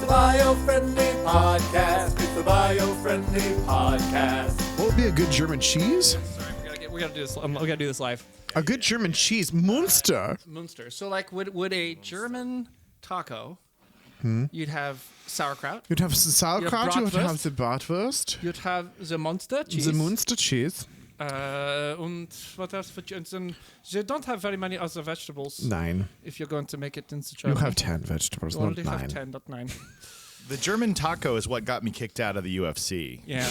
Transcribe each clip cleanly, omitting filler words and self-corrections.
the Biofriendly Podcast. It's the Biofriendly Podcast. What would be a good German cheese? Sorry, we gotta do this. We gotta do this live. A good German cheese, Munster. Munster. So, like, would a German taco? You'd have sauerkraut. You'd have sauerkraut. You would have Bratwurst. the bratwurst. You'd have the Munster cheese. The Munster cheese. And what else? You don't have very many other vegetables. 9. If you're going to make it into You Germany. have 10 vegetables, You not only 9. have 10, not 9. The German taco is what got me kicked out of the UFC. Yeah.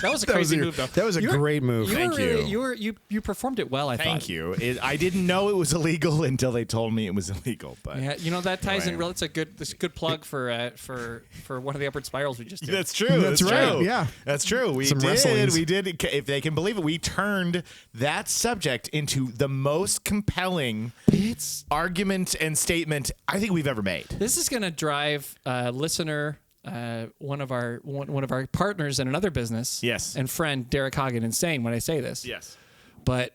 That was a crazy move, though. That was a great move. Thank you. You performed it well, I thought. Thank you. I didn't know it was illegal until they told me it was illegal. But Yeah, you know that ties Right. in. It's a good plug for one of the upward spirals we just did. that's true. That's right, True. yeah. That's true. We Some did. wrestlings. We did. If they can believe it, we turned that subject into the most compelling argument and statement I think we've ever made. This is going to drive listener, one of our partners in another business, Yes. and friend Derek Hagen insane when I say this. Yes. But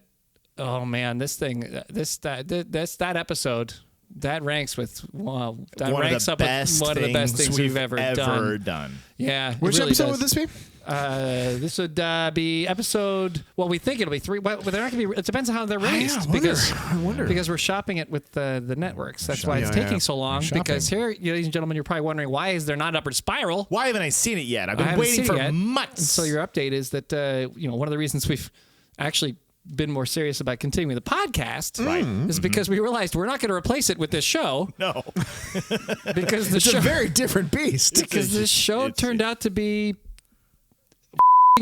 oh man, that episode that ranks with One of the best things we've ever done. Yeah. Which it really episode does. would this be? This would be episode. Well, we think it'll be 3. But they're not going to be. It depends on how they're released. I wonder. Because we're shopping it with the networks. That's why it's Yeah, taking yeah. so long. Shopping. Because here, ladies and gentlemen, you're probably wondering why is there not Upward Spiral? Why haven't I seen it yet? I've I been haven't waiting seen for it yet. months. And so your update is that one of the reasons we've actually been more serious about continuing the podcast is because we realized we're not going to replace it with this show. No. Because the It's show a very different beast. because this show turned out to be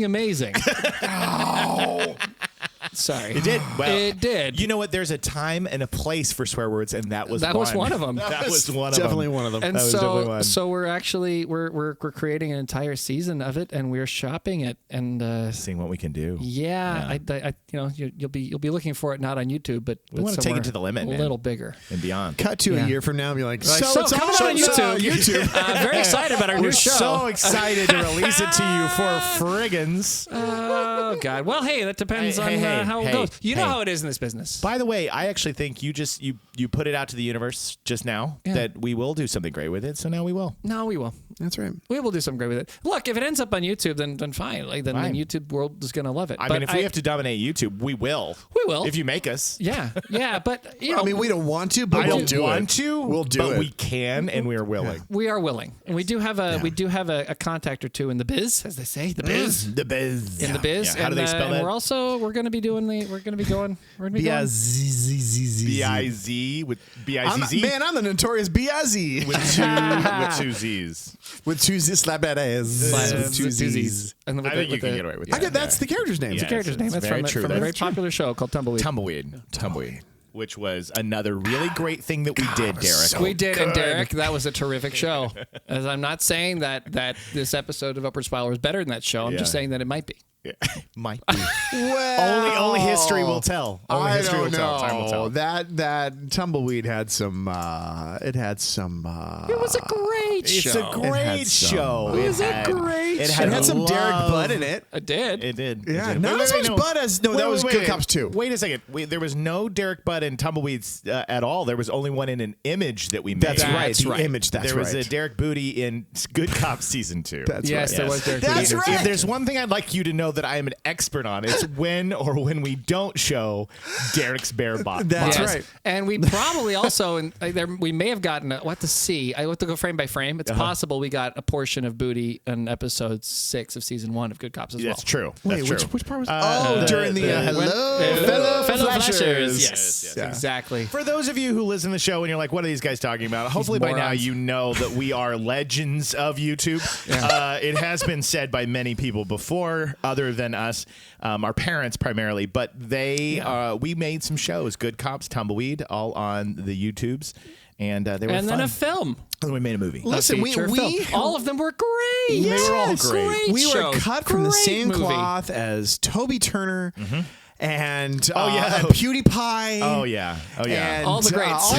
amazing. Sorry. It did. Well, It did. You know what? There's a time and a place for swear words, and that was one of them. That was one of them. Definitely one of them. And That was definitely one. so we're actually we're creating an entire season of it, and we're shopping it, and Seeing what we can do. yeah. I you'll be looking for it not on YouTube, but We wanna take it somewhere to the limit, a man. little bigger. And beyond. Cut to Yeah. a year from now and be like, So so it's coming on on YouTube. Very excited about our We're new show. so excited to release it to you for friggins. Oh God. Well, hey, that depends on how it goes. You know how it is in this business. By the way, I actually think you put it out to the universe just now that we will do something great with it. So now we will. No, we will. That's right. We will do something great with it. Look, if it ends up on YouTube, then fine. Like then Fine. the YouTube world is gonna love it. I But mean, if we have to dominate YouTube, we will. We will. If you make us. Yeah. But you know, I mean, we don't want to, but I we'll don't do want it. to. We'll do but it. we can, and we are willing. we are willing, and we do have a contact or two in the biz, as they say, the biz. The biz. In the biz. Yeah. How do they spell and that? we're going to be going. B-I-Z with B-I-Z-Z? Man, I'm the notorious B-I-Z. with two Z's. With two Z's, slap that ass. With two Z's. And then I think you can get away with that. I get that's the character's name. Yeah. character's name. It's That's very from true. a very That's true. popular show called Tumbleweed. Tumbleweed. Which was another really great thing that we did, Derek. We did, and Derek, that was a terrific show. As I'm not saying that this episode of Upward Spiral was better than that show. I'm just Yeah. saying that it might be. Yeah. Might be. Well, Only history will tell. Only I history don't will tell. Time will know. tell. That Tumbleweed had some. It had some. It was a great It's show. a great show. It was a great It show. It had had some Derek love. Bud in it. It did. It did. Yeah, It did. not as much Bud as that was Good Cops 2. Wait a second. There was no Derek Bud in Tumbleweeds at all. There was only one in an image that we made. That's right. That's The right. image. That's there was right. a Derek Booty in Good Cops season 2. That's Yes, right. there was Derek. That's Booty. right. If there's one thing I'd like you to know that I am an expert on, it's when we don't show Derek's bare bottom. That's Yes. right. And we probably also, we may have gotten, we'll have to see. I have to go frame by frame. It's possible we got a portion of booty in episode 6 of season 1 of Good Cops as well. That's true. Wait, That's true. which part was? during the hello, Fellow flashers. Flashers. Yes. Yeah. Exactly. For those of you who listen to the show and you're like, what are these guys talking about? Hopefully by now morons. you know that we are legends of YouTube. It has been said by many people before, other than us, our parents primarily, but we made some shows, Good Cops, Tumbleweed, all on the YouTubes. And they were And then fun. a film. And we made a movie. Listen, we Feature film. All of them were great. Yes. They were all great. We were shows. cut from the Great same movie. cloth as Toby Turner and and PewDiePie. Oh yeah. And, all the greats.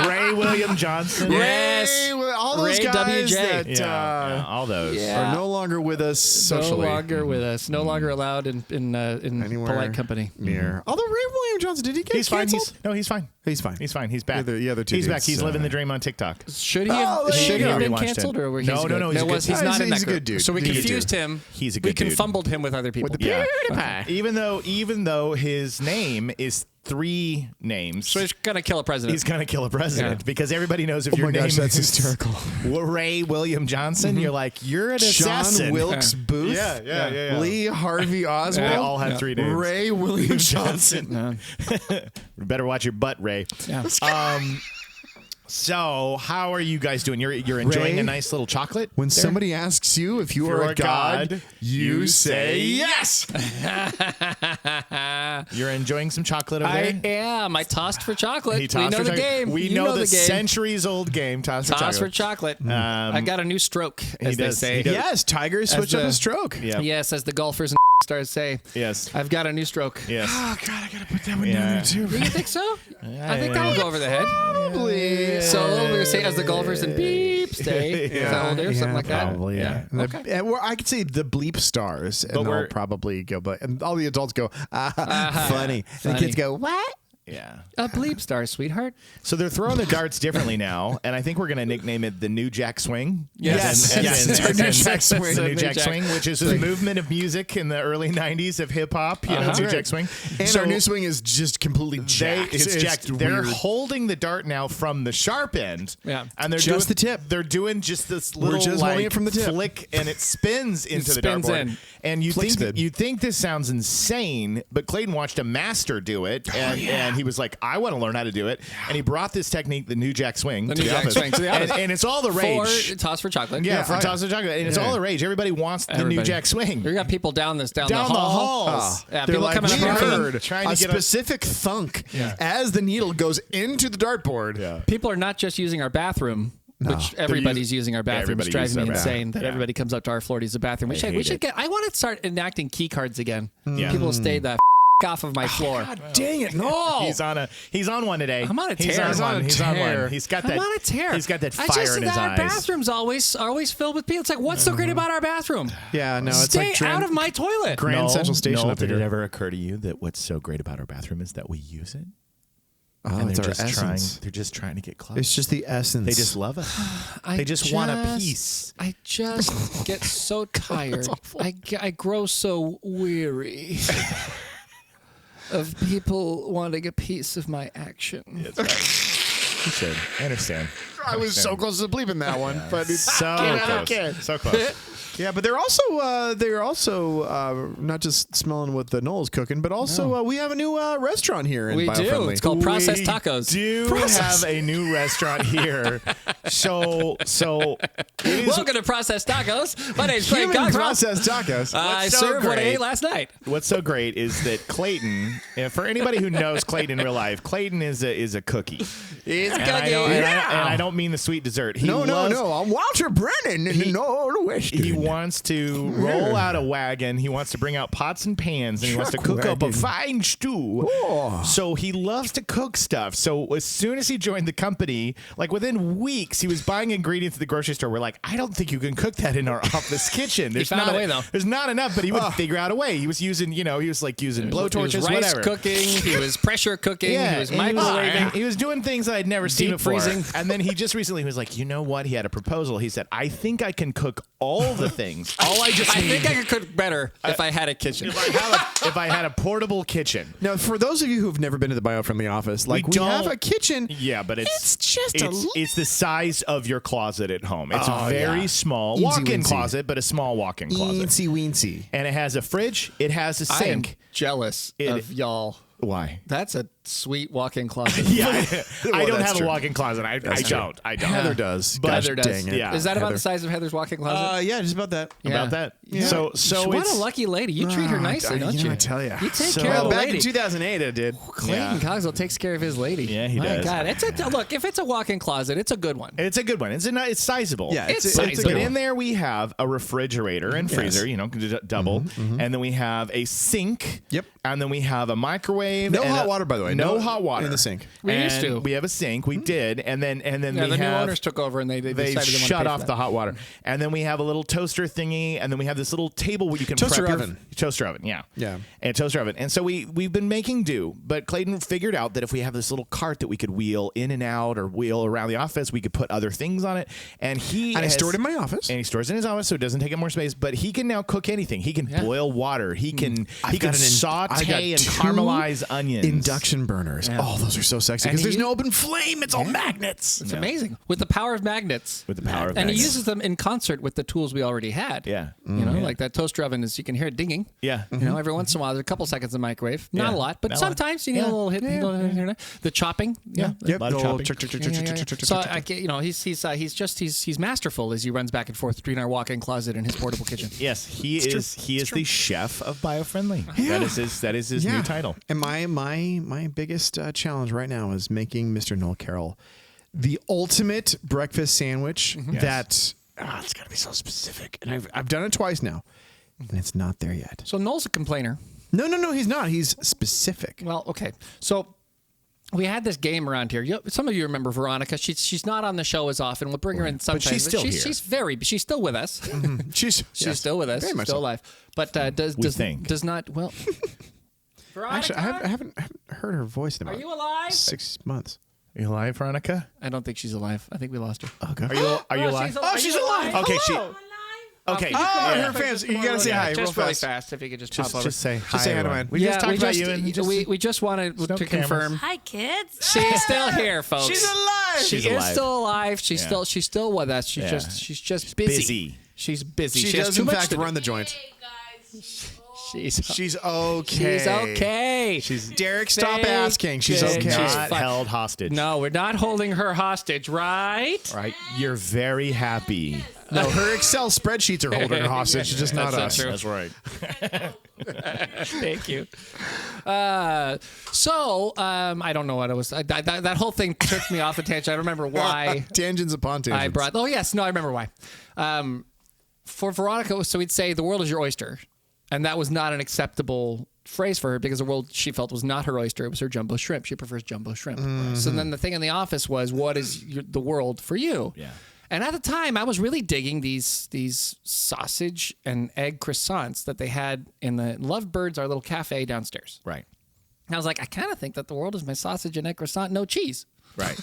Ray William Johnson. Yes. All those Ray guys WJ. that all those. Yeah. are no longer with us socially. No longer with us. No longer allowed in Anywhere polite company. Near. Although Ray William Johnson, did he get He's fine. canceled? He's fine. He's fine. He's fine. He's back. The other two He's back. dudes, He's living the dream on TikTok. Should he have, there should you he have go. been Rewatched canceled, it. or he's No, good? no, he's a good He's dude. not in He's that a good group. dude. So we He's a confused dude. him. He's a We good dude. confumbled him with other people. With the PewDiePie. Even though his name is 3 names. So he's gonna kill a president. He's gonna kill a president Yeah. because everybody knows if Oh your my name gosh, that's is hysterical. Ray William Johnson, you're like, you're an assassin. John Wilkes Booth. Yeah. Lee Harvey Oswald. They all have 3 names. Ray William Johnson. Better watch your butt, Ray. Yeah. So how are you guys doing? You're enjoying Ray, a nice little chocolate? When there? somebody asks you if you are a god, you say yes. You're enjoying some chocolate over I there? am. I tossed for chocolate. He tossed we know for the chocolate. game. We You know the game. centuries-old game. Toss for Toss for chocolate. chocolate. I got a new stroke, as they does. say. He does. Yes, Tigers switch up the- a stroke. Yeah. Yes, as the golfers and stars say. Yes. I've got a new stroke. Yes. Oh, God, I got to put that one Yeah. down there, too. Do you think so? I think that will go over the head. Probably. So we're going to say as the golfers and beep stay. Is that what we'll do? Something like that? Probably, yeah. And Okay. and I could say the bleep stars, and But they'll we're- probably go, but and all the adults go, funny. And the kids go, what? Yeah. A bleep star, sweetheart. So they're throwing the darts differently now, and I think we're going to nickname it the New Jack Swing. Yes. Yes, it's our New Jack Swing. The The New New Jack Jack Swing, which is a movement of music in the early 90s of hip-hop, New That's Jack right. Swing. And So our new swing is just completely jacked. it's jacked. They're weird. holding the dart now from the sharp end. Yeah. And they're Just doing, the tip. They're doing just this We're little just holding it from the tip. flick, and it spins into the spins dartboard. in. And you Flick think spin. you think this sounds insane, but Clayton watched a master do it, and he was like, "I want to learn how to do it." And he brought this technique, the New Jack Swing, The to New the Jack office. Swing to the office. And it's all the rage. For toss for chocolate. Yeah, for toss of chocolate, and it's all the rage. Everybody wants the New Everybody. Jack Swing. We got people down the Down the hall. halls. Yeah, They're people like, coming we up behind. heard trying a to get specific thunk as the needle goes into the dartboard. Yeah. People are not just using our bathroom. Which everybody's using our bathroom, everybody which drives uses me our bathroom. insane. That Yeah. everybody comes up to our floor to use the bathroom. We should hate get. I want to start enacting key cards again. Yeah. People stay the off of my floor. Dang it, no. He's on one today. I'm on a He's tear. on He's on one. a He's on tear. one. He's got I'm that. on a tear. He's got that I fire just, in his our eyes. bathrooms always filled with people. It's like, what's so great about our bathroom? Yeah, no, it's Stay like out of my toilet. Grand Central Station up did here. it ever occur to you that what's so great about our bathroom is that we use it? Oh, And it's they're our just trying. essence. They're just trying to get close. It's just the essence. They just love us. They just want a piece. I just get so tired. I grow so weary of people wanting a piece of my action. That's right. You should. I understand. I was so close to bleeping that one, but it's So close. So close. yeah. But they're also not just smelling what the Noel's cooking, but also we have a new restaurant here in We do. Biofriendly. It's called Processed Tacos. We do have a new restaurant here. So it is Welcome to Processed Tacos. My name's Clayton Human Cockrell. processed tacos. I so served what I great. ate last night. What's so great is that Clayton, and for anybody who knows Clayton in real life, Clayton is a cookie. It's And I don't mean the sweet dessert. He no. loves- I'm Walter Brennan in the Northwest. He wants to roll out a wagon. He wants to bring out pots and pans, and he wants to Truck cook up a wagon. fine stew. Oh. So he loves to cook stuff. So as soon as he joined the company, like within weeks, he was buying ingredients at the grocery store. We're like, I don't think you can cook that in our office kitchen. There's found not a way, though. There's not enough, but he would figure out a way. He was using, he was like using blowtorches, He was rice whatever. cooking. He was pressure cooking. Yeah, He was and microwaving. He was doing things that I'd never seen Deep before. freezing. And then he just recently was like, you know what? He had a proposal. He said, I think I can cook all the things. All I just I need. think I could cook better if I had a kitchen. if I had a portable kitchen. Now, for those of you who've never been to the Biofriendly office, like we have don't- a kitchen. Yeah, but It's just a little- it's the size of your closet at home. It's Oh, very yeah. small. Eensy Walk-in weensy. closet, but a small walk-in closet. Weensy weensy. And it has a fridge. It has a I am sink. jealous It- of y'all. Why? That's a sweet walk-in closet. Yeah, Well, I don't that's have true. a walk-in closet. I don't. Heather does. But Gosh Heather does. dang it. Yeah. Is that about Heather. the size of Heather's walk-in closet? Yeah, just about that. Yeah. About that. Yeah. So what it's a lucky lady. You treat her nicely, don't you? I tell you. You take So- care of the Back lady. in 2008, I did. Clayton Cogswell takes care of his lady. Yeah, he My does. God, look. If it's a walk-in closet, it's a good one. It's a good one. It's sizable. Yeah, It's it's sizable. a But good in one. there we have a refrigerator and freezer, double, and then we have a sink. Yep. And then we have a microwave. No and hot water, by the way. No No hot water in the sink. We used to. We have a sink. We did, and then Yeah, we the new have. owners took over and they They decided they wanted to shut pay off for the that. hot water, and then we have a little toaster thingy, and then we have this little table where you can Toaster prep your- oven. toaster oven, yeah, Yeah. and toaster oven. And so we've been making do, but Clayton figured out that if we have this little cart that we could wheel in and out or wheel around the office, we could put other things on it. And I stored it in my office. and he stores it in his office, so it doesn't take up more space. But he can now cook anything. He can boil water. He can I've got saute got and 2 caramelize onions. Induction burners. Oh, those are so sexy And because he there's u- no open flame. It's all magnets. It's amazing with the power of magnets. With the power of and he magnets. uses them in concert with the tools we already had. Yeah. You know, like that toaster oven is you can hear it dinging. Yeah. You know, every once in a while, there's a couple seconds in the microwave. Not Yeah. a lot, but Not a lot. sometimes you need Yeah. a little hit. The chopping. Yeah. Yep. A lot of the little chopping. chick, chick, chick, chick, chick, chick, chick, So chick, chick. you know, he's masterful as he runs back and forth between our walk-in closet and his portable kitchen. Yes, he is the chef of Biofriendly. Yeah. That is his new title. And my biggest challenge right now is making Mr. Noel Carroll the ultimate breakfast sandwich. That it's got to be so specific, and I've done it twice now, and it's not there yet. So Noel's a complainer. No, he's not. He's specific. Well, okay. So we had this game around here. Some of you remember Veronica. She's not on the show as often. We'll bring her in sometimes. she's still here. She's still with us. She's Still with us. Very much Still so. alive. But does not well. Veronica, Actually, I haven't heard her voice in are about you alive? 6 months. Are you alive, Veronica? I don't think she's alive. I think we lost her. Okay. Are you alive? she's alive. Okay, Hello. Okay. Oh, yeah. her fans. You gotta say hi real Just really fast. fast. If you could just pop over. Just say hi. say hi to everyone. mine. We just talked about you. And we just wanted no to cameras. confirm Hi, kids. she's still here, folks. She's alive. She She's is alive. still alive. She's Yeah. still with us. She's Yeah. just busy. busy. She's busy. She has does too in much fact to do. run the joint. Hey, guys. She's okay. She's okay. Derek, stop Thank asking. She's you. okay. She's Not fine. held hostage. No, we're not holding her hostage, right? Right. You're very happy. No, her Excel spreadsheets are holding her hostage. It's just not That's us. not That's right. Thank you. I don't know what it was. That whole thing took me off the tangent. I don't remember why. Tangents upon tangents. I brought. Oh yes, no, I remember why. For Veronica, so we'd say the world is your oyster, and that was not an acceptable phrase for her because the world she felt was not her oyster; it was her jumbo shrimp. She prefers jumbo shrimp. So then the thing in the office was, what is the world for you? Yeah. And at the time, I was really digging these sausage and egg croissants that they had in the Lovebirds, our little cafe downstairs. Right. And I was like, I kind of think that the world is my sausage and egg croissant, no cheese. Right.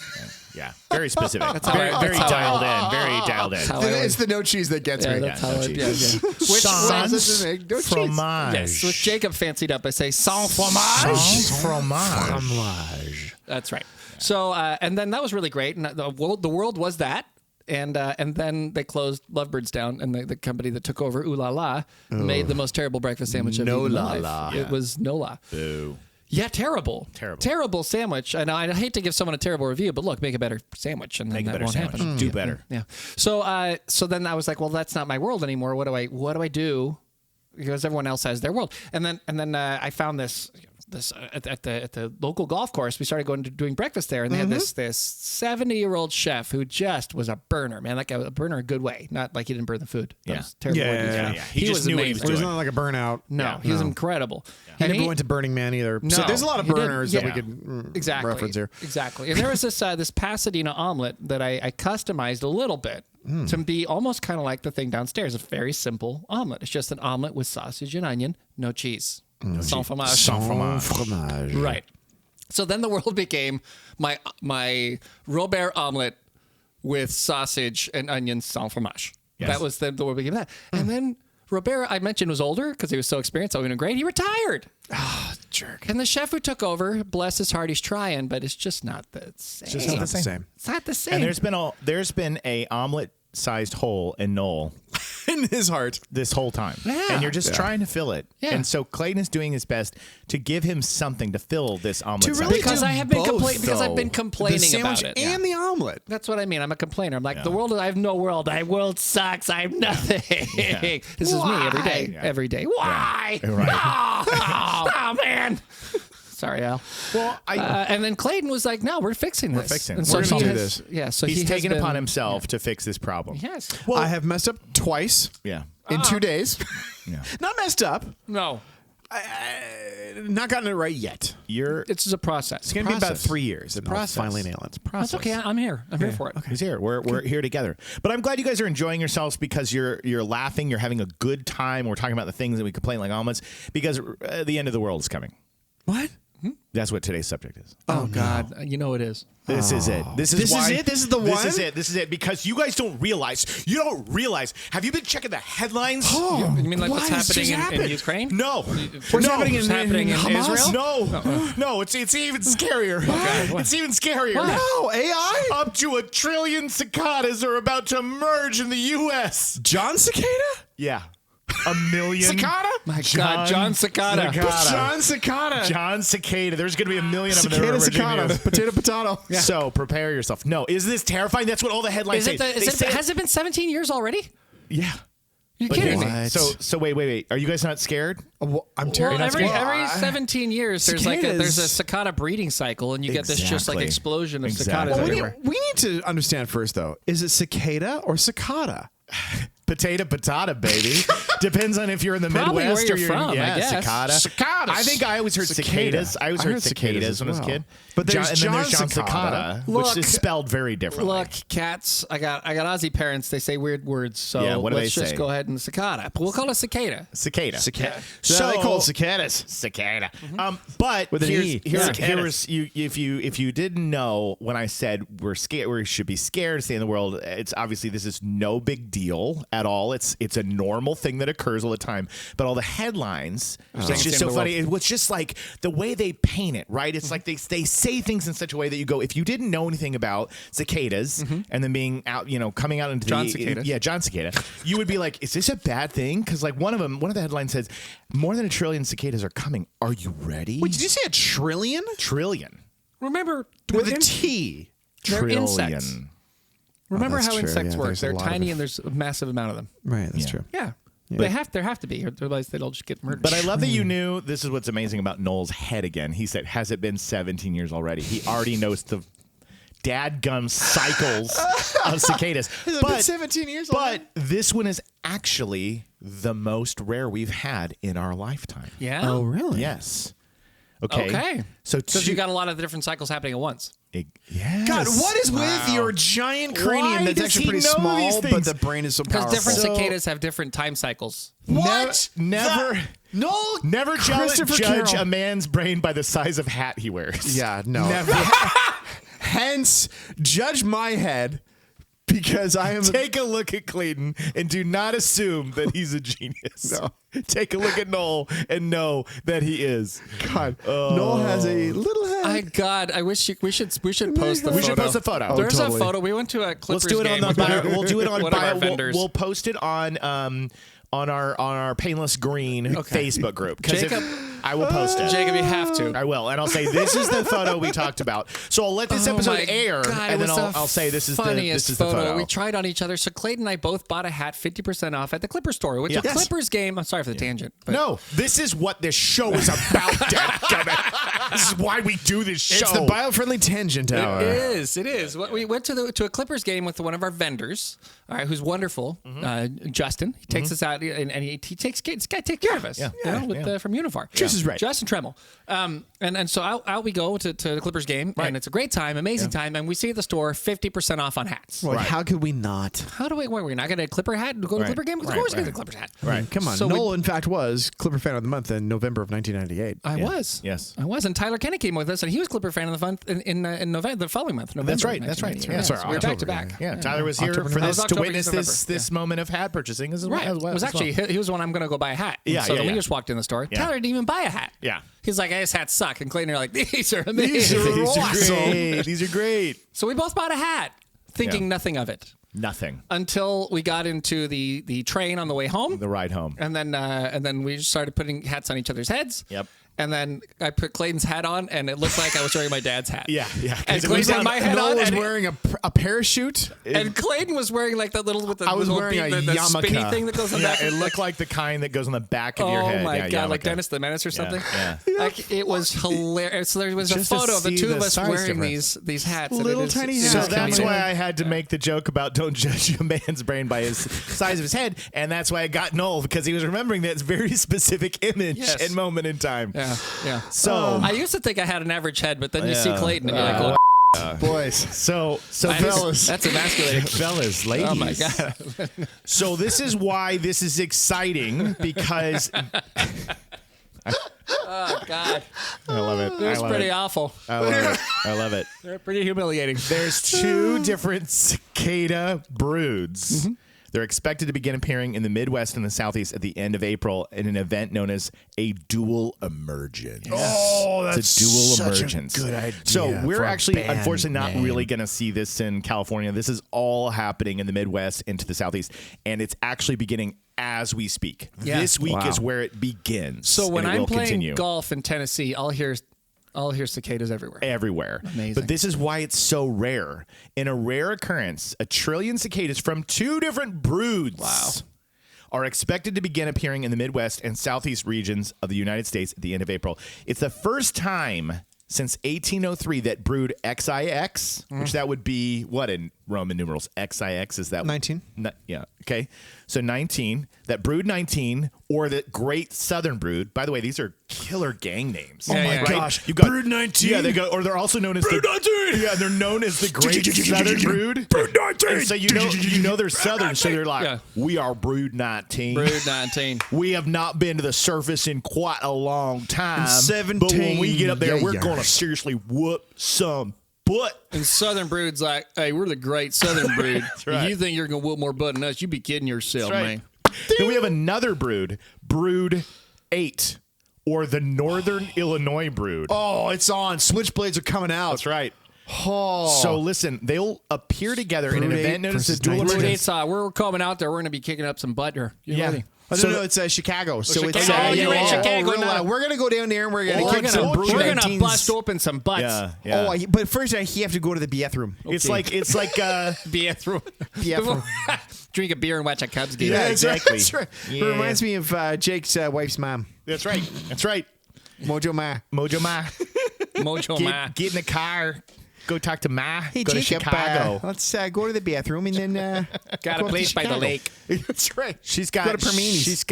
Yeah. Very specific. how Very, I- very that's how I- dialed in. Very dialed in. That's how I It's the no cheese that gets me. that's how no it, cheese. Which Sausage and egg, no cheese. Fromage. yes, which Jacob fancied up. I say sans fromage. Sans fromage. That's right. So and then that was really great, and the world was that. And then they closed Lovebirds down, and the company that took over, Ooh La La, made the most terrible breakfast sandwich I've No eaten in my La life. La. It was no la. Boo. Yeah, terrible. Terrible sandwich. And I hate to give someone a terrible review, but look, make a better sandwich, and Make a then that better won't sandwich. happen. Do better. Yeah. So then I was like, well, that's not my world anymore. What do I do? Because everyone else has their world. And then I found this at the local golf course. We started doing breakfast there, and they had this 70-year-old chef who just was a burner, man. Like a burner a good way, not like he didn't burn the food. That Yeah. was terrible. Yeah, what he was yeah, doing. yeah. He just was knew what he amazing. was It was doing. not like a burnout. No, he was incredible. He And never went to Burning Man either. No, So there's a lot of he didn't. burners Yeah. that we could Exactly. reference here. Exactly. And there was this Pasadena omelet that I customized a little bit to be almost kind of like the thing downstairs. A very simple omelet. It's just an omelet with sausage and onion, no cheese. Sans fromage. Sans fromage. Fromage. Right. So then the world became my Robert omelet with sausage and onions sans fromage. Yes. That was the world became that. And then Robert, I mentioned, was older because he was so experienced, so great. He retired. Jerk. And the chef who took over, bless his heart, he's trying, but it's just not the same. Just It's not not the the same. same. It's not the same. And there's been a omelet-sized hole in Noel in his heart this whole time. Yeah. And you're just trying to fill it. Yeah. And so Clayton is doing his best to give him something to fill this omelet. To really Because do I have been both, because I've been though. complaining the sandwich about it. and the omelet. That's what I mean. I'm a complainer. I'm like, the world, I have no world. My world sucks. I have nothing. This is me every day. Yeah. Every day. Why? Right. Oh, man. Sorry, Al. Well, And then Clayton was like, no, we're fixing this. fixing it. And We're so gonna he do has- this. Yeah, so he's he taken has upon been- himself to fix this problem. Yes. I have messed up twice Yeah. in 2 days. Yeah. Not messed up. No. Not gotten it right yet. It's a process. It's going to be about process. 3 years. And I'll process. finally nail it. It's a process. That's okay. I'm here. I'm here for it. He's here. We're here together. But I'm glad you guys are enjoying yourselves because you're laughing. You're having a good time. We're talking about the things that we complain like omelets because the end of the world is coming. What? That's what today's subject is. Oh, God. You know it is. This is it. This is why. it? This is the This one? is it. This is it. Because you guys don't realize. You don't realize. Have you been checking the headlines? Oh, You mean like what's why is happening this in happening? Ukraine? No. What's No. happening What's happening in Hamas? Israel? No. It's even scarier. It's even scarier. No, AI? Up to 1 trillion cicadas are about to emerge in the U.S. John Cicada? Yeah. 1 million. Cicada? My God, John Cicada. John Cicada. John Cicada. There's going to be 1 million of them. that are Cicada, emerging in the cicada. US. Potato. So prepare yourself. No, is this terrifying? That's what all the headlines say. They say- Has it been 17 years already? yeah. You're But kidding me. What? So wait. Are you guys not scared? I'm Well, terrified. every 17 years, there's Cicadas. a cicada breeding cycle, and you get this just like Exactly. explosion of Exactly. cicadas Well, everywhere. we need to understand first, though. Is it cicada or cicada? Potato, baby. Depends on if you're in the Probably Midwest where or you're from, I guess. Cicada. Cicadas. I think I always heard cicadas. I always heard cicadas when I was a kid. But there's and then there's John John Cicada, Look- which is spelled very differently. Look, cats. I got Aussie parents. They say weird words, so Yeah, what do let's they just say? go ahead and cicada. But we'll call it cicada. Cicada. So they call it cicadas. Cicada. But With an E. here's if you didn't know when I said we should be scared to stay in the world, it's obviously this is no big deal at all. It's a normal thing that occurs all the time. But all the headlines, it's just so funny. It's just like the way they paint it, right? It's like they say things in such a way that you go, if you didn't know anything about cicadas and then being out, coming out into John the Cicada. John Cicada, you would be like, is this a bad thing? Because like one of the headlines says, more than 1 trillion cicadas are coming. Are you ready? Wait, did you say a trillion? Trillion. Remember, With they're a T. They're insects. Remember that's how true. insects Yeah, work? there's a They're lot of tiny it. and there's a massive amount of them. Right, that's Yeah. true. Yeah. They have to be, otherwise they'll just get murdered. But I love that you knew. This is what's amazing about Noel's head again. He said, has it been 17 years already? He already knows the dadgum cycles of cicadas. Has it been 17 years already? But this one is actually the most rare we've had in our lifetime. yeah. Oh, really? Yes. Okay. Okay. So Because you got a lot of different cycles happening at once. yes. God, what is with your giant cranium Why that's does actually he pretty know small, these but things? the brain is so Because powerful? different So- cicadas have different time cycles. What? Never. No. Never Christopher judge Carroll. a man's brain by the size of hat he wears. Yeah, no. Never. Hence, judge my head because I am. Take a look at Clayton and do not assume that he's a genius. No. Take a look at Noel and know that he is. God, Noel has a little head. I wish we should post the photo. We should post a photo. There's totally. a photo. We went to a Clippers Let's do it game on the with bio. We'll do it on one of bio. our vendors. We'll post it on our Painless Green Facebook group. 'Cause Jacob- I will post it. Jacob, you have to. I will, and I'll say this is the photo we talked about. So I'll let this episode my air, God, and it then was I'll say this is the funniest photo. We tried on each other. So Clayton and I both bought a hat 50% off at the Clippers store, which Yes. a Clippers game. I'm sorry for the tangent. But No, this is what this show is about, dadgummit. This is why we do this show. It's the Biofriendly Tangent Hour. It is. We went to a Clippers game with one of our vendors, all right, who's wonderful, Justin. He takes us out, and he takes care of us, from Univar. Juice is right. Justin Tremmel. And so out we go to the Clippers game, and it's a great time, amazing time, and we see at the store 50% off on hats. Well, how could we not? How do we're not going to Clipper hat? Go to Clipper game? Of course, get the Clippers hat. Right. Come on. So Noel, in fact, was Clipper Fan of the Month in November of 1998. I was. Yes. I was. And Tyler Kenny came with us, and he was Clipper fan of the month in November, the following month. November That's right. of That's right. 1998. Yeah, So we were back to back. Yeah, Tyler was here October, for November. this to October, witness November. this moment of hat purchasing as well. Right. It was actually, he was the one I'm going to go buy a hat. Yeah, So yeah, then we yeah. just walked in the store. Yeah. Tyler didn't even buy a hat. Yeah. He's like, hey, his hats suck. And Clayton are like, these are amazing. These are awesome. great. These are great. So we both bought a hat. thinking nothing of it. Nothing. Until we got into the train on the way home. The ride home. And then we started putting hats on each other's heads. Yep. And then I put Clayton's hat on, and it looked like I was wearing my dad's hat. Yeah. And Clayton had my hat Noel on, was and, wearing a parachute. and Clayton was wearing like that little with the I was little wearing a the spinny yarmulke. thing that goes on the Yeah, back. it looked like the kind that goes on the back of your head. Oh my Yeah, god, like yarmulke. Dennis the Menace or something. Yeah. Like it was hilarious. So there was Just a to photo of the see two the of us size wearing difference. these hats. and Little it is- tiny it is hats. So Yeah, that's comedy. why I had to make the joke about don't judge a man's brain by his size of his head, and that's why I got Noel, because he was remembering that very specific image Yes. and moment in time. Yeah. So I used to think I had an average head, but then you see Yeah. Clayton and you're like, well, Boys. so fellas. that's emasculating. fellas, ladies. Oh my god. So this is why this is exciting, because Oh god. I love it. It was pretty awful. I love it. I love it. They're pretty humiliating. There's two different cicada broods. They're expected to begin appearing in the Midwest and the Southeast at the end of April in an event known as a dual emergence. Oh, that's it's a dual such a emergence. good idea So we're for a actually, band unfortunately, not name. really going to see this in California. This is all happening in the Midwest into the Southeast, and it's actually beginning as we speak. Yeah. This week Wow. is where it begins. So when and it I'm will playing continue. golf in Tennessee, I'll hear cicadas everywhere. Everywhere. Amazing. But this is why it's so rare. In a rare occurrence, 1 trillion cicadas from 2 different broods are expected to begin appearing in the Midwest and Southeast regions of the United States at the end of April. It's the first time since 1803 that brood XIX, which that would be what in Roman numerals? XIX is that 19. Yeah. Okay. So 19, that brood 19, or the Great Southern Brood. By the way, these are killer gang names. Oh my gosh. You've got Brood 19. Yeah, they go, or they're also known as Brood 19. Yeah, they're known as the Great Southern Brood. Brood 19. And so you know they're Southern, so they're like, Yeah. we are brood 19. Brood 19. We have not been to the surface in quite a long time. 17 But when we get up there, we're years. going to seriously whoop some butt. And Southern Brood's like, hey, we're the Great Southern Brood. right. You think you're going to whoop more butt than us? You be kidding yourself, That's right. man. Then we have another brood, brood 8, or the Northern Illinois brood. Oh, it's on. Switchblades are coming out. That's right. Oh. So listen, they'll appear together in an Brood event 8 known as the versus dual 19. Brood emergence. 8's, we're coming out there. We're going to be kicking up some butt here. You Yeah. ready? Oh, So no, it's Chicago. So it's Chicago. Oh, you're in Chicago now. we're gonna go down there and we're gonna We're kick some going Brood to 19s. bust open some butts. Yeah, yeah. Oh, but first you have to go to the bathroom. It's like Be through. Bathroom. Drink a beer and watch a Cubs game. Yeah, That's right, exactly. That's right. Yeah. It reminds me of Jake's wife's mom, That's right. That's right. Mojo Ma. Mojo Ma. Mojo Ma. Get in the car. Go talk to Ma. Hey, go to Jacob, Chicago. let's go to the bathroom and then Got go a up to place by the Chicago. lake. That's right. She's got Go to Permini's. She's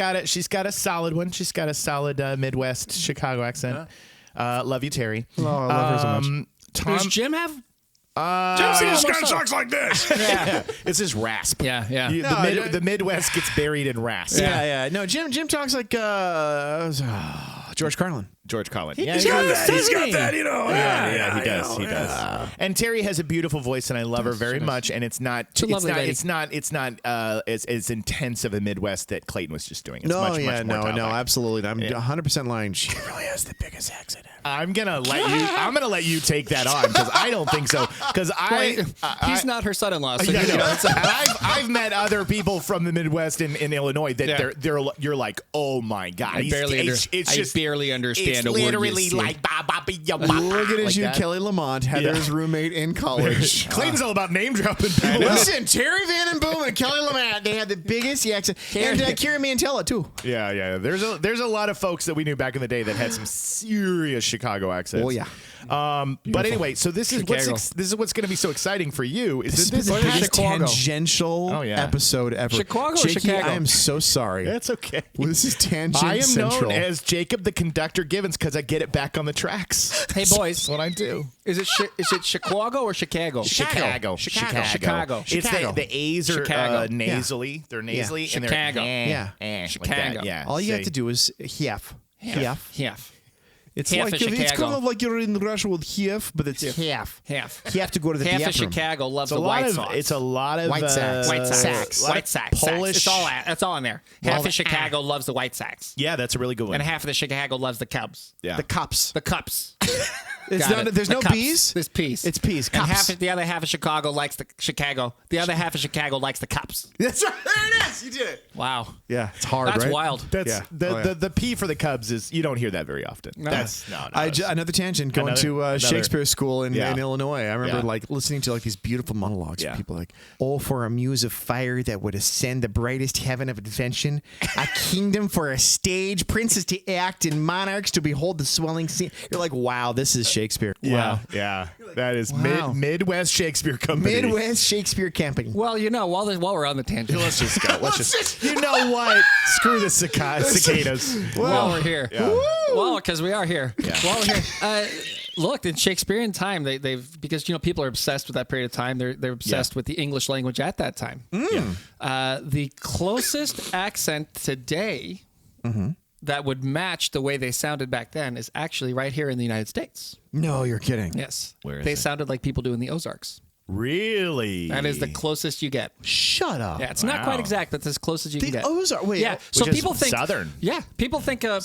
got a solid one. She's got a solid Midwest Chicago accent. Love you, Terry. Oh, I love her so much. Tom, Does Jim have? Jim kind of talks like this. yeah. It's his rasp. Yeah, yeah. The Midwest gets buried in rasp. Yeah. No, Jim talks like George Carlin. George Carlin. He's got that, you know. Yeah, he does. He does. And Terry has a beautiful voice, and I love her very much. And it's not. a lovely lady. It's not as intense of a Midwest that Clayton was just doing. It's No, much, yeah, much more no, childlike. absolutely. I'm 100% lying. She really has the biggest accent ever. I'm gonna let you take that on because I don't think so. Because He's not her son-in-law, so Yeah, you know. and I've met other people from the Midwest in Illinois that Yeah. you're like, oh my god, I barely it's understand a word you literally say. like ba ba ba ya ba. Look at like you, that. Kelly Lamont, Heather's roommate in college. Clayton's all about name dropping people. Listen, Terry Van and Boom and Kelly Lamont, they had the biggest accent. And Kira Mantella, too. Yeah. There's a lot of folks that we knew back in the day that had some serious Chicago accents. Oh, yeah. But anyway, so this is what's going to be so exciting for you. This Is that is the What is biggest Chicago? tangential Oh, yeah. episode ever. Chicago or Jakey, Chicago? I am so sorry. That's okay. Well, this is tangent I am central. known as Jacob the Conductor Givens because I get it back on the tracks. Hey, boys. That's what I do. Is it Chicago or Chicago? Chicago. Chicago. It's Chicago. the A's are Chicago. nasally. They're nasally. And they're Chicago. Yeah. like Chicago. that. Yeah. All you have Say- to do is half. Half. It's Half like of it's Chicago. kind of like you're in Russia with half, but it's half. Half. You have to go to the Half of bathroom. Chicago loves It's the a lot White of. Sox. It's a lot of White Sox. White Sox. Sacks. White Sox. Polish. It's all in there. Half of Chicago loves the White Sox. Yeah, that's a really good one. And half of the Chicago loves the Cubs. Yeah. The cops. The Cups. There's no B's. There's P's. It's P's. And Cups. the other half of Chicago likes the Chicago. The other half of Chicago likes the cups. That's right. There it is. You did it. Wow. Yeah, it's hard. That's right? wild. That's Yeah. the P for the Cubs is you don't hear that very often. No. That's no. Another tangent. Going to Shakespeare school in Illinois. I remember like listening to like these beautiful monologues. Yeah. Of people like, "Oh, for a muse of fire that would ascend the brightest heaven of invention, a kingdom for a stage, princes to act, and monarchs to behold the swelling scene." You're like, "Wow, this is Shakespeare." Yeah, yeah. That is Wow. Midwest Shakespeare Company. Midwest Shakespeare Company. Well, while we're on the tangent, Let's just go. You know what? Screw the cicadas. while we're here. Well, because we are here. While we're here. Look, in Shakespearean time, they've because people are obsessed with that period of time. They're obsessed with the English language at that time. The closest accent today that would match the way they sounded back then is actually right here in the United States. No, you're kidding. Yes, Where is they it? sounded like people do in the Ozarks. Really? That is the closest you get. Shut up. Yeah, it's not quite exact, but it's as close as you can get. Ozark. Wait. Yeah, so Which is people think Southern. Yeah, people think Southern.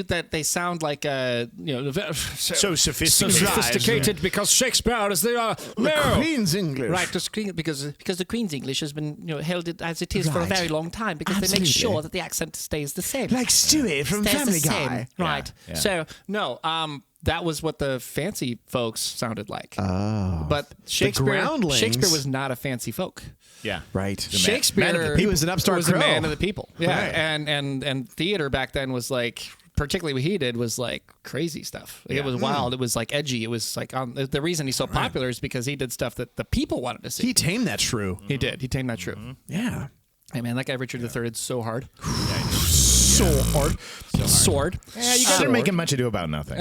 that they sound like So sophisticated. because Shakespeare is the Queen's English. Right, because the Queen's English has been held as it is for a Right. very long time because they make Absolutely. sure that the accent stays the same. Like Stewie from Stays Family the same. Guy. Right. Yeah. So no, that was what the fancy folks sounded like. Oh. But Shakespeare groundlings. was not a fancy folk. Yeah. Right. Shakespeare man of the people. He was an upstart was crow. a man of the people. Yeah, Right. and theater back then was like, particularly what he did was like crazy stuff. Like, it was wild. It was like edgy. It was like the reason he's so popular is because he did stuff that the people wanted to see. He tamed that shrew. He did. He tamed that true. Yeah. Hey man, that guy Richard III is so hard. So hard. Sword. Yeah, you guys are making much ado about nothing.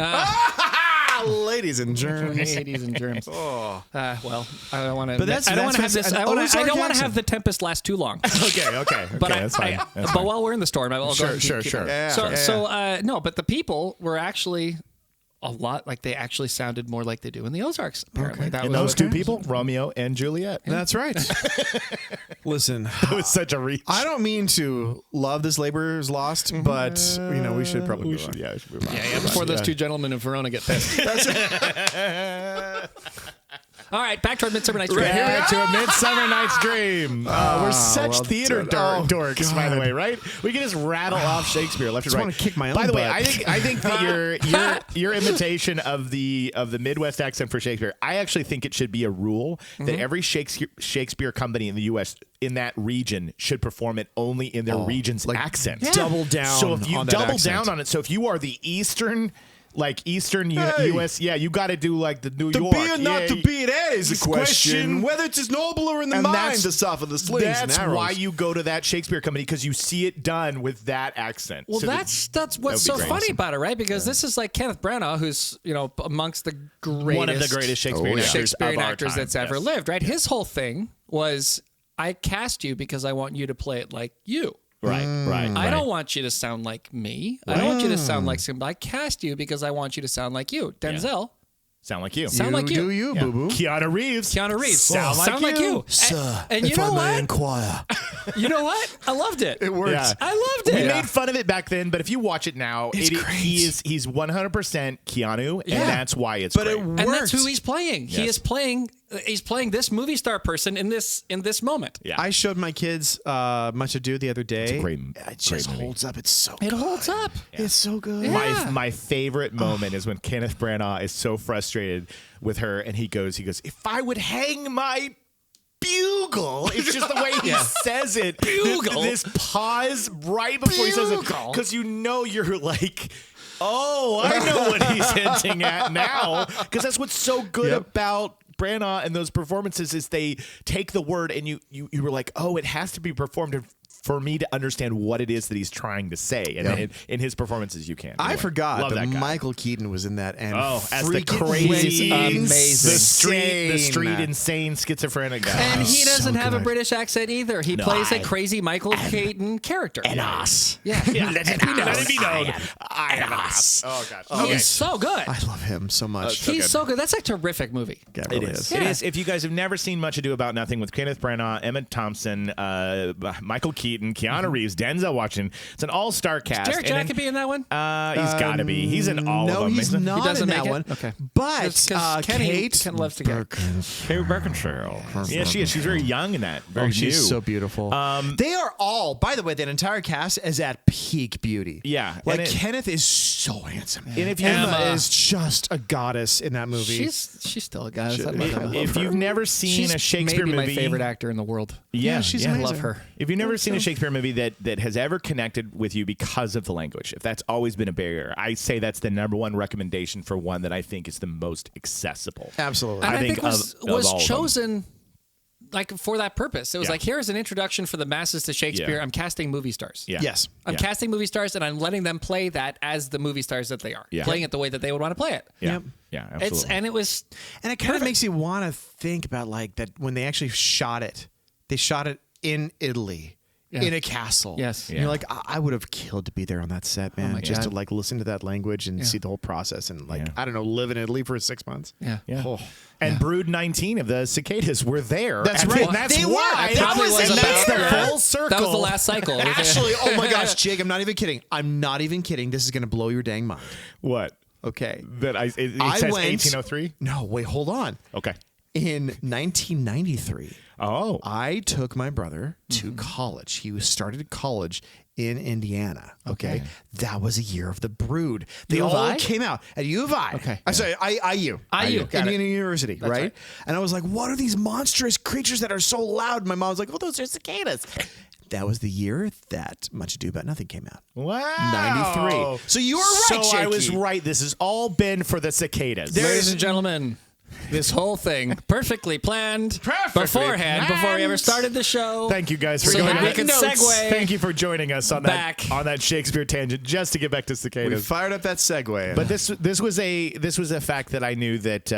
Ladies and germs. Ladies and germs. Well, I don't want to. But that's- I don't want to have that's this. an I don't Ozark want to accent. have the tempest last too long. Okay, But that's fine. That's but fine. while we're in the storm, I'll go. Sure, ahead and sure, keep sure. going. Yeah, So no, but the people were actually a lot like they actually sounded more like they do in the Ozarks. Apparently, that And was those what- two people, Romeo and Juliet. That's right. Listen, It was such a reach. I don't mean to love this labor's lost, but we should probably move on. Yeah, we should move on. Yeah, before those two gentlemen in Verona get pissed. All right, back to our Midsummer Night's Dream. Back to A Midsummer Night's Dream. We're such well theater done. dorks, by the God. way, right? We can just rattle off Shakespeare left and Just right. wanna kick my own By the way, butt. I think that your imitation of the Midwest accent for Shakespeare, I actually think it should be a rule that every Shakespeare company in the U.S. in that region should perform it only in their region's accent. Double down. So if you on that double accent. down on it, so if you are the Eastern U.S., you got to do like the New York. that is the question. Whether it's noble or in the And that's- to suffer the slings That's and arrows. why you go to that Shakespeare company, because you see it done with that accent. Well, So that's what's would be so great. funny about it, right? Because this is like Kenneth Branagh, who's amongst the greatest one of the greatest Shakespearean actors, Shakespearean of our actors time. that's ever Yes. lived, right? His whole thing was, I cast you because I want you to play it like you. Right. I don't want you to sound like me. I don't want you to sound like somebody. I cast you because I want you to sound like you. Denzel, Sound like you. sound like you. do you, Yeah. boo boo. Keanu Reeves. Keanu Reeves, Sound like you. Sir, And you know what? inquire. You know what? I loved it. It works. Yeah. I loved it. We made fun of it back then, but if you watch it now, It's great. he's 100% Keanu, Yeah. and that's why it's But great. it And that's works. who he's playing. He Yes. is playing. He's playing this movie star person in this moment. Yeah. I showed my kids Much Ado the other day. a great- It just great movie. holds up. It's so It good. holds up. It's so good. Yeah. My favorite moment is when Kenneth Branagh is so frustrated with her, and he goes, if I would hang my bugle. It's just the way he says it. Bugle? This pause right before he says it, Bugle? because you're like, oh, I know what he's hinting at now. Because that's what's so good about Branagh and those performances is they take the word and you were like, oh, it has to be performed for me to understand what it is that he's trying to say. And in his performances, you can. I Anyway, forgot love that guy. Michael Keaton was in that. And as the freaking crazy, amazing. the street insane schizophrenic guy. And he doesn't have a good. British accent either. He plays a crazy Michael Keaton character. us. Yeah. Let it be known. I am us. Oh gosh. He is so good. I love him so much. He's so good. That's a terrific movie. Yeah, It really is. is. It is. If you guys have never seen Much Ado About Nothing with Kenneth Branagh, Emma Thompson, Michael Keaton, Keaton, Keanu Reeves, Denzel Washington. It's an all-star cast. Derek Jacobi in that one? He's got to be. He's in all of them. No, he's not He doesn't in that make it? one. Okay. But Kate loves to get. Kate Beckinsale. Yeah, she is. She's very young in that. Very new. She's so beautiful. They are all, by the way, that entire cast is at peak beauty. Yeah. Like And Kenneth is so handsome. And if you Emma is just a goddess in that movie. She's still a goddess. I love her. if you've never seen She's a Shakespeare maybe movie, my favorite actor in the world. Yeah, she's I amazing. love her. If you've never seen a Shakespeare movie that has ever connected with you because of the language, if that's always been a barrier, I say that's the number one recommendation for one that I think is the most accessible. Absolutely. And I think of was all of them. chosen like for that purpose. It was Yeah. like, here's an introduction for the masses to Shakespeare. Yeah. I'm casting movie stars. Yeah. Yes. I'm Yeah. casting movie stars, and I'm letting them play that as the movie stars that they are. Yeah. Playing it the way that they would want to play it. Yeah. Yep. Yeah, absolutely. And it was And it kind of makes you want to think about like that when they actually shot it. They shot it in Italy. Yeah. In a castle. Yes. And Yeah. you're like, I would have killed to be there on that set, man. my Just God. to like listen to that language and see the whole process and like, Yeah. I don't know, live in Italy for 6 months. yeah. Yeah. Oh. And Brood 19 of the Cicadas were there. That's And right. That's They why. were. That Probably was and that's about- the yeah. full circle. That was the last cycle. Actually, oh my gosh, Jake, I'm not even kidding. I'm not even kidding. This is going to blow your dang mind. What? Okay. That it I says went- 1803? No, wait, hold on. Okay. In 1993, Oh. I took my brother to college. He started college in Indiana. Okay. That was a year of the Brood. They U of all I? came out at U of I. Okay. I'm sorry, IU. IU. Got Indiana it. University, right? right. And I was like, what are these monstrous creatures that are so loud? My mom was like, oh, those are cicadas. That was the year that Much Ado About Nothing came out. Wow. 93. So you were right, So I was Jakey. right. This has all been for the cicadas. Ladies and gentlemen, this whole thing perfectly planned beforehand before we ever started the show. Thank you guys for So joining that we us. can segue Thank you for joining us on back. that Shakespeare tangent. Just to get back to We cicadas. fired up that segue. But this was a fact that I knew that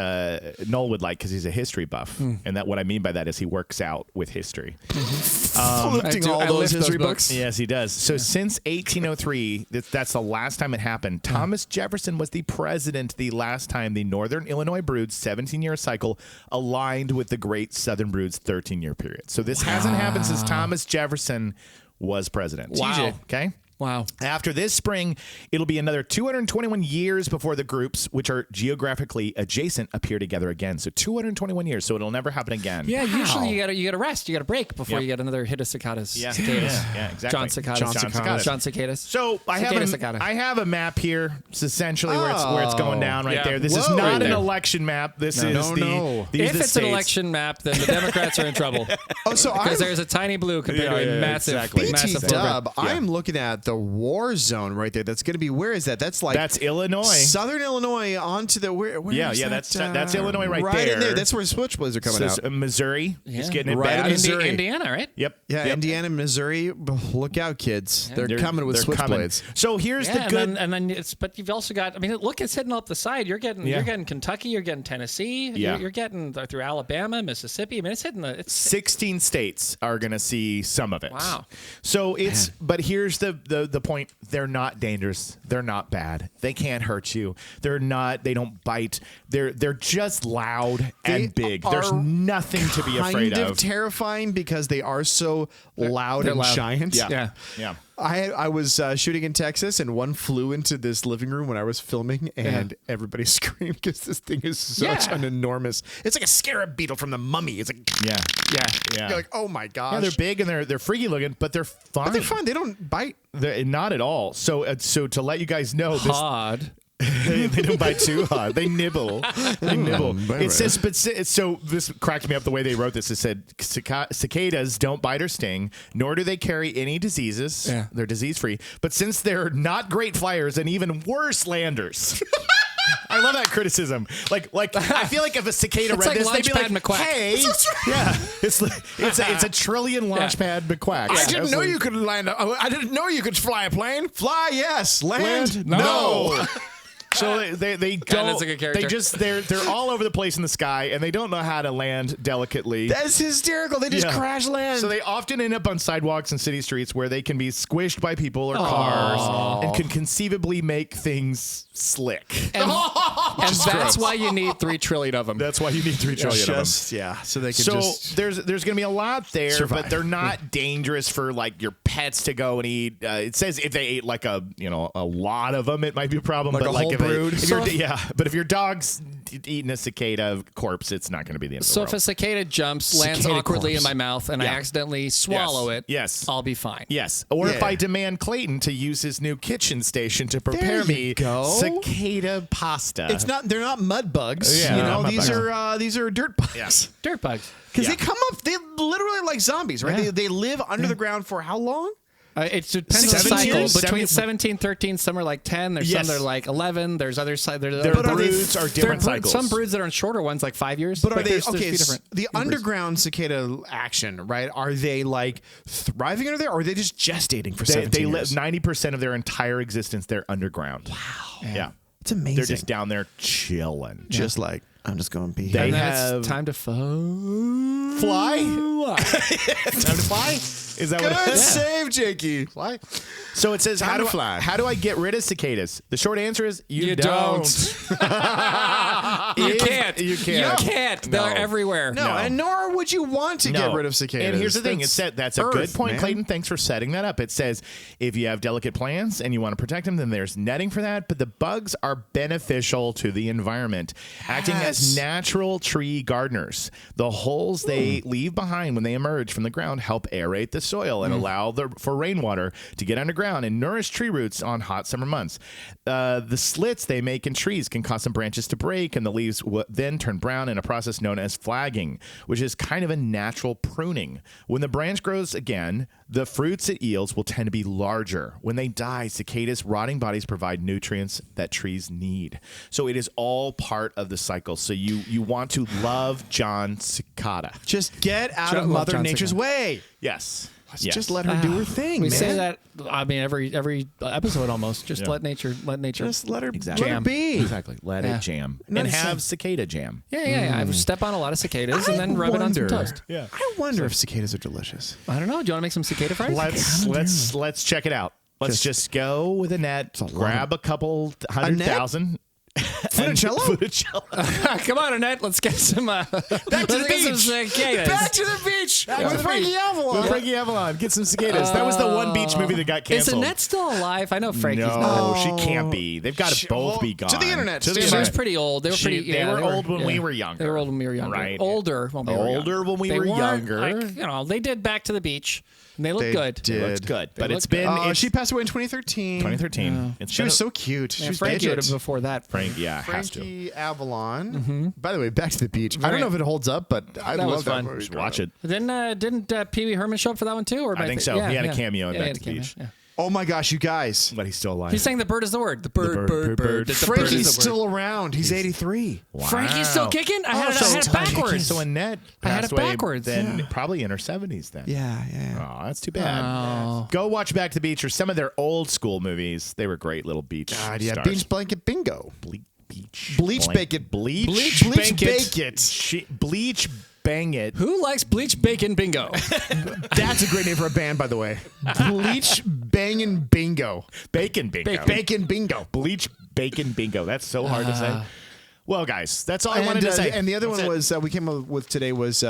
Noel would like because he's a history buff, and that what I mean by that is he works out with history. lifting all I those lift those history books. books. Yes, he does. So since 1803, that's the last time it happened. Thomas Jefferson was the president the last time the Northern Illinois Broods 17-year cycle aligned with the Great Southern Broods 13-year period. So this hasn't happened since Thomas Jefferson was president. Wow. TJ, okay? Wow. After this spring, it'll be another 221 years before the groups, which are geographically adjacent, appear together again. So 221 years. So it'll never happen again. Yeah, usually you gotta rest, you gotta break before Yep. you get another hit of cicadas. Yeah. Cicadas. Yeah, exactly. John Cicadas. John Cicadas. John Cicadas. So Cicada. I have a map here. It's essentially where it's going down right Yeah. there. This is Whoa. not Right an there. election map. This No, is no, no. these If the it's states. an election map, then the Democrats are in trouble. Oh, so Because I'm there's a tiny blue compared to a massive, exactly. massive BT footprint. Dub. I am looking at the war zone right there. That's going to be, where is that? That's like That's Illinois. Southern Illinois onto the where Yeah, is yeah, that, that's Illinois right in there. there. That's where Switchblades are coming So out. it's, Missouri is getting it Right bad. in Missouri. Indiana, right? Yep. Yeah, Yep. Indiana, Missouri. Look out, kids! They're coming with they're coming. Switchblades. So here's Yeah, the good. and then it's, but you've also got, I mean, look, it's hitting up the side. You're getting Kentucky, you're getting Tennessee, Yeah. you're getting through Alabama, Mississippi. I mean, it's hitting it's 16 states are going to see some of it. Wow. So but here's the point. They're not dangerous. They're not bad. They can't hurt you. They don't bite. They're just loud and big. There's are nothing to be afraid Kind of of. terrifying because they are so loud they're and loud. giant. Yeah. Yeah. I was shooting in Texas, and one flew into this living room when I was filming, and everybody screamed because this thing is such Yeah. an enormous. It's like a scarab beetle from The Mummy. It's like, Yeah. yeah. you're like, oh my gosh. Yeah, they're big and they're freaky looking, but they're fine. But they're fun. They don't bite. They're not at all. So to let you guys know, this, Hard. they don't bite too hard. They nibble. They nibble. baby. It says, so this cracked me up the way they wrote this. It said cicadas don't bite or sting, nor do they carry any diseases. Yeah. They're disease free. But since they're not great flyers and even worse landers. I love that criticism. Like I feel like if a cicada It's read like this, they'd be like, Launchpad McQuack. "Hey, yeah, it's a trillion Launchpad McQuack." I didn't know Absolutely. you could land. I didn't know you could fly a plane. Fly, yes. Land, No. So they don't. that's a good character. They just they're all over the place in the sky and they don't know how to land delicately. That's hysterical. They just Yeah. crash land. So they often end up on sidewalks and city streets where they can be squished by people or cars and can conceivably make things slick. And that's why you need 3 trillion of them. That's why you need 3 trillion of them. Just, yeah, so they can So just there's going to be a lot there, survive. but they're not dangerous for like your pets to go and eat. It says if they ate like a lot of them, it might be a problem. Like but a like whole if brood? but if your dog's eating a cicada corpse, it's not going to be the end of the So world. if a cicada jumps, lands Cicada awkwardly corpse. in my mouth, and I accidentally swallow it, Yes. I'll be fine. Yes, or if Yeah. I demand Clayton to use his new kitchen station to prepare There you me go. cicada pasta. it's not. They're not mud bugs. Yeah, you they're know, not these mud are these are dirt bugs. Yes. Dirt bugs. Because Yeah. they come up. They literally are like zombies, right? Yeah. They live under the ground for how long? It depends on the 17 cycle. years? Between 17, 13, some are like 10. There's Yes. some that are like 11. There's other Their broods are different cycles. Some broods that are shorter ones, like 5 years. But are they there's a okay? few different The breeds. underground cicada action, right? Are they like thriving under there, or are they just gestating for They 17 live years? 90% of their entire existence. They're underground. Wow. Yeah. It's amazing. They're just down there chilling. just like I'm just going to be. They And then have it's time to fly. Time to fly. Is that what it Good is? save, Jakey. Fly. So it says, Time how to do fly. how do I get rid of cicadas? The short answer is you don't. You If- can't. You can't. You can't. No. They're everywhere. No, and nor would you want to get No. rid of cicadas. And here's the thing: that's a good Earth, point, man. Clayton. Thanks for setting that up. It says if you have delicate plants and you want to protect them, then there's netting for that. But the bugs are beneficial to the environment, acting as Yes. natural tree gardeners. The holes they leave behind when they emerge from the ground help aerate the soil and allow for rainwater to get underground and nourish tree roots on hot summer months. The slits they make in trees can cause some branches to break, and the leaves then turn brown in a process known as flagging, which is kind of a natural pruning. When the branch grows again, the fruits it yields will tend to be larger. When they die, cicadas' rotting bodies provide nutrients that trees need. So it is all part of the cycle. So you want to love John Cicada. Just get out of Love Mother John Nature's Cicada. way. Yes. Let's just let her do her thing, We man. say that. I mean, every episode almost. Just let nature. Just let her, Exactly. let her be. Exactly. Let Yeah. it jam. No, and it's have cicada jam. Yeah. I step on a lot of cicadas and then rub it on some toast. Yeah. I wonder if cicadas are delicious. I don't know. Do you want to make some cicada fries? Let's check it out. Let's just go with a net, grab a couple net? 100,000. Funicello? Funicello. Come on, Annette. Let's get some. Back to the beach. cicadas. Back to the beach with Frankie Avalon. With Frankie Avalon. Get some cicadas. That was the one beach movie that got Is canceled. Annette still alive? I know Frankie's no, not. she can't be. They've got to both be gone. to the internet. To the She She internet. was pretty old. They were pretty. They Yeah, were old when we yeah. were younger. They were old when we were younger. Right. Older when we were younger. Older when we They were weren't, younger. like, they did Back to the Beach. And they looked They good. did. Looks good. But They it's look been good. She passed away in 2013. 2013. It's She been was a- so cute. She Yeah, was Frankie would Bridget. have before that. Frank, yeah, has to. Frankie Avalon. By the way, back to the beach. I don't Very- know if it holds up, but I That love was that fun. movie. Just watch it. Didn't Pee Wee Herman show up for that one too? Or am I think so. He had a cameo in Back to the Beach. Yeah. Oh my gosh, you guys! But he's still alive. He's saying the bird is the word. The bird. bird. The bird Frankie's is the word. still around. He's 83. Wow. Frankie's still kicking? I had it backwards. So Annette I had passed it away backwards. then Yeah. probably in her 70s then. Yeah. Oh, that's too bad. Oh. Go watch Back to the Beach or some of their old school movies. They were great little beach God, yeah. stars. Beach blanket bingo. Beach. Bleach blank- bacon. Bleach. Bleach blanket. bacon. Bleach bang it. Who likes bleach bacon bingo? That's a great name for a band, by the way. Bleach banging bingo. Bacon bingo. Bacon bingo. Bleach bacon bingo. That's so hard to say. Well, guys, that's all I wanted to say. And the other That's one it. was we came up with today was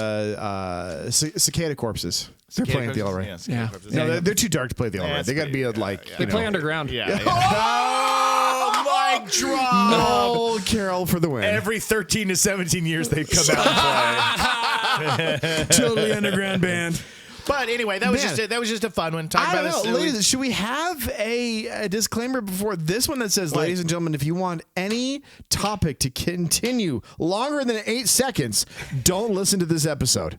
cicada corpses. They're playing at the all right. Yes, Yeah. No, they're too dark to play the all right. that's They got to be pretty- like They play underground. Yeah. Oh, mic drop. No, Carol for the win. Every 13 to 17 years they come out and play. totally underground band. But anyway, that was Man. just a fun one. Talk I about don't this. know, ladies. Should we have a disclaimer before this one that says, "Ladies and gentlemen, if you want any topic to continue longer than 8 seconds, don't listen to this episode."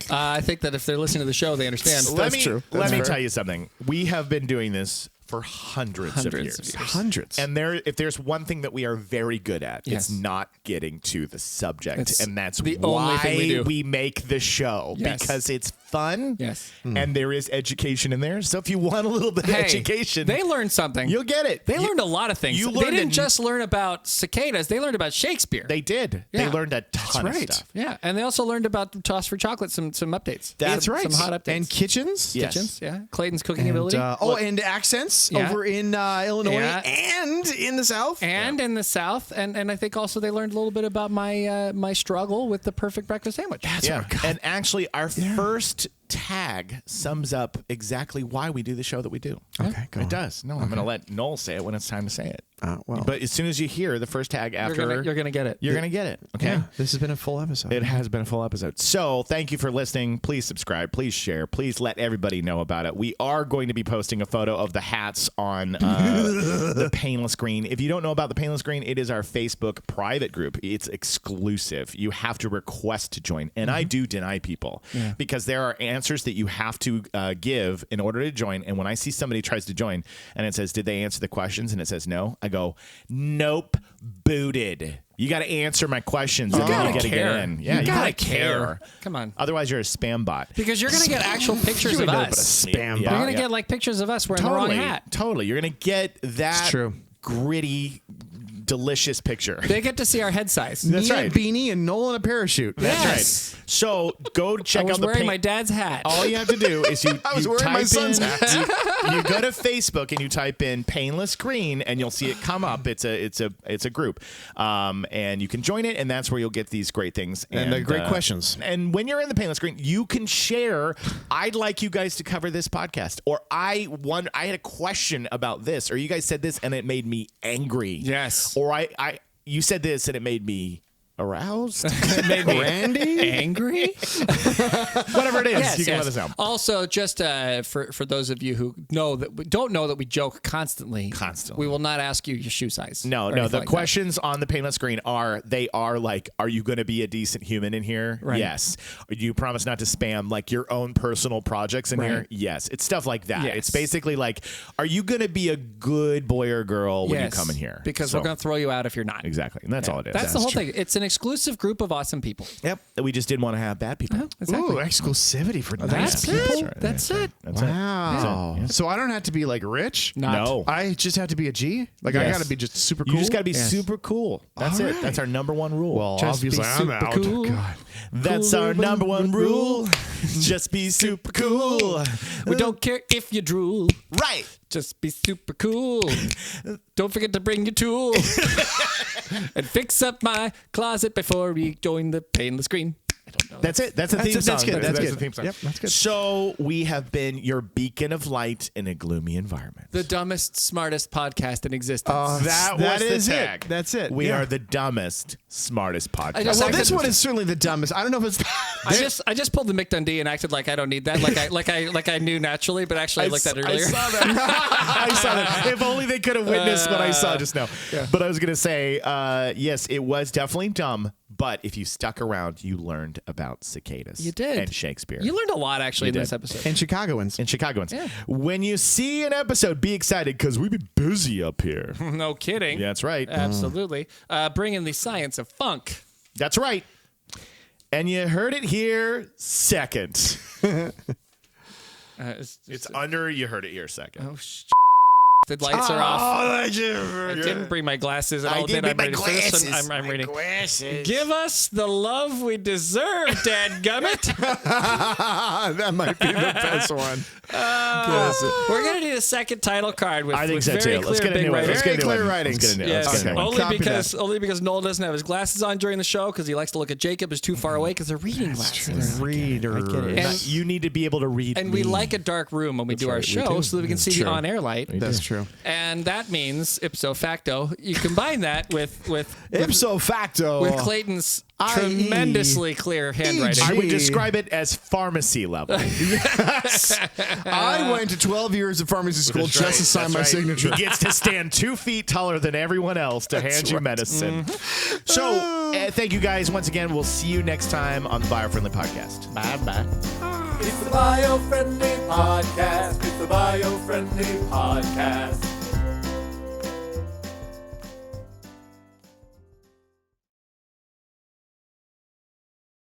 I think that if they're listening to the show, they understand. Let me true. let That's me fair. tell you something. We have been doing this for hundreds of years. Hundreds. And if there's one thing that we are very good at, Yes. it's not getting to the subject. It's and that's the why only thing we do. make the show. Yes. Because it's fun. Yes. And there is education in there. So if you want a little bit of Hey, education, they learned something. you'll get it. They learned a lot of things. you They learned didn't a- just learn about cicadas. They learned about Shakespeare. They did. They Yeah. learned a ton of right. stuff. Yeah, and they also learned about Toss for Chocolate, some updates. That's Some- right. Some hot updates. And kitchens. Yes. Kitchens, yeah. Clayton's cooking And, ability. and accents. hats over in Illinois and in the South. And in the South. And I think also they learned a little bit about my my struggle with the perfect breakfast sandwich. That's what God. And actually, our first tag sums up exactly why we do the show that we do. Okay, go It on. does. No, I'm going to let Noel say it when it's time to say it. Well, But as soon as you hear the first tag after, You're gonna get it. You're going to get it. Okay. yeah, this has been a full episode. It has been a full episode. So thank you for listening. Please subscribe. Please share. Please let everybody know about it. We are going to be posting a photo of the hats on the Painless Green. If you don't know about the Painless Green, it is our Facebook private group. It's exclusive. You have to request to join. And I do deny people because there are answers that you have to give in order to join. And when I see somebody tries to join and it says, did they answer the questions? And it says no, I go, nope, booted. You got to answer my questions. You and then gotta you got to care. get in. Yeah, You gotta gotta care. Come on. Otherwise, you're a spam bot. Because you're going to get actual pictures of us. spam Yeah. bot. You're going to get like pictures of us wearing the wrong hat. Totally. You're going to get that It's true. gritty, delicious picture. They get to see our head size. That's Me right. a beanie and Noel in a parachute. That's Yes. right. So go I check was out the wearing paint. my dad's hat. All you have to do is you I was you wearing type my son's in, hat. You go to Facebook and you type in Painless Green and you'll see it come up. It's a group, and you can join it, and that's where you'll get these great things And the great questions. And when you're in the Painless Green, you can share. I'd like you guys to cover this podcast, or I had a question about this, or you guys said this and it made me angry. Yes. Or you said this and it made me aroused. It made me Randy? angry. Whatever it is, Yes, you can yes. let us know. Also, just for those of you who don't know that we joke constantly, Constantly. we will not ask you your shoe size. No. or anything The like questions on the Painless Screen are like, are you going to be a decent human in here? Right. Yes. Do you promise not to spam like your own personal projects in Right. here? Yes. It's stuff like that. Yes. It's basically like, are you going to be a good boy or girl that. when Yes, you come in here? because So- we're going to throw you out if you're not. Exactly. And that's all it is. That's the whole thing. It's an exclusive group of awesome people. Yep. We just didn't want to have bad people. Exactly. Ooh, exclusivity for That's nice it. people. That's it. That's Wow. it. So I don't have to be like rich? Not. No. I just have to be a G? Like I Yes. got to be just super cool? You just got to be Yes. super cool. That's All it. right. That's our number one rule. Well, Just be obviously I'm super out. cool. God. That's cool our number one rule. Just be super cool. We don't care if you drool. Right. Just be super cool. Don't forget to bring your tool. And fix up my closet before we join the Painless Green. I don't know. That's it. That's the theme song. That's good. That's the good. theme song. Yep, that's good. So we have been your beacon of light in a gloomy environment. The dumbest, smartest podcast in existence. That That was is the it. tag. That's it. We Yeah. are the dumbest, smartest podcast. just- Well, I this could- one is certainly the dumbest. I don't know if it's. I just pulled the Mick Dundee and acted like I don't need that, like I knew naturally, but actually I looked at it I earlier. saw that. I saw that. If only they could have witnessed what I saw just now. But I was going to say, yes, it was definitely dumb. But if you stuck around, you learned about cicadas. You did. And Shakespeare. You learned a lot actually in You this did. episode. And Chicagoans. and Chicagoans. Yeah. When you see an episode, be excited because we be busy up here. No kidding. Yeah, that's right. Absolutely. Bringing the science of funk. That's right. And you heard it here second. It's under you heard it here second. Oh, the lights are off. I didn't bring my glasses. And I I'll didn't admit bring I'm my ready for this. glasses. I'm ready. Glasses. Give us the love we deserve, dadgummit. That might be the best one. We're going to need a second title card with, I think with so very too. Let's clear get a big new one. writing. Let's get a new Very clear one. writings. Let's get a new one. Yes, Let's get a new one. only because Noel doesn't have his glasses on during the show because he likes to look at Jacob is too far away because they're reading glasses. Reader. And- You need to be able to read. And we me. like a dark room when we do our right, we show do. so that we can see True. the on-air light. That's true. And that means, ipso facto, you combine that with Ipso facto. Clayton's I- tremendously clear handwriting. I would Gee. describe it as pharmacy level. I went to 12 years of pharmacy school That's just right. to sign That's my right. signature. He gets to stand 2 feet taller than everyone else to hand you medicine. So, thank you guys once again. We'll see you next time on the Biofriendly Podcast. Bye bye. It's the Biofriendly Podcast. It's the Biofriendly Podcast.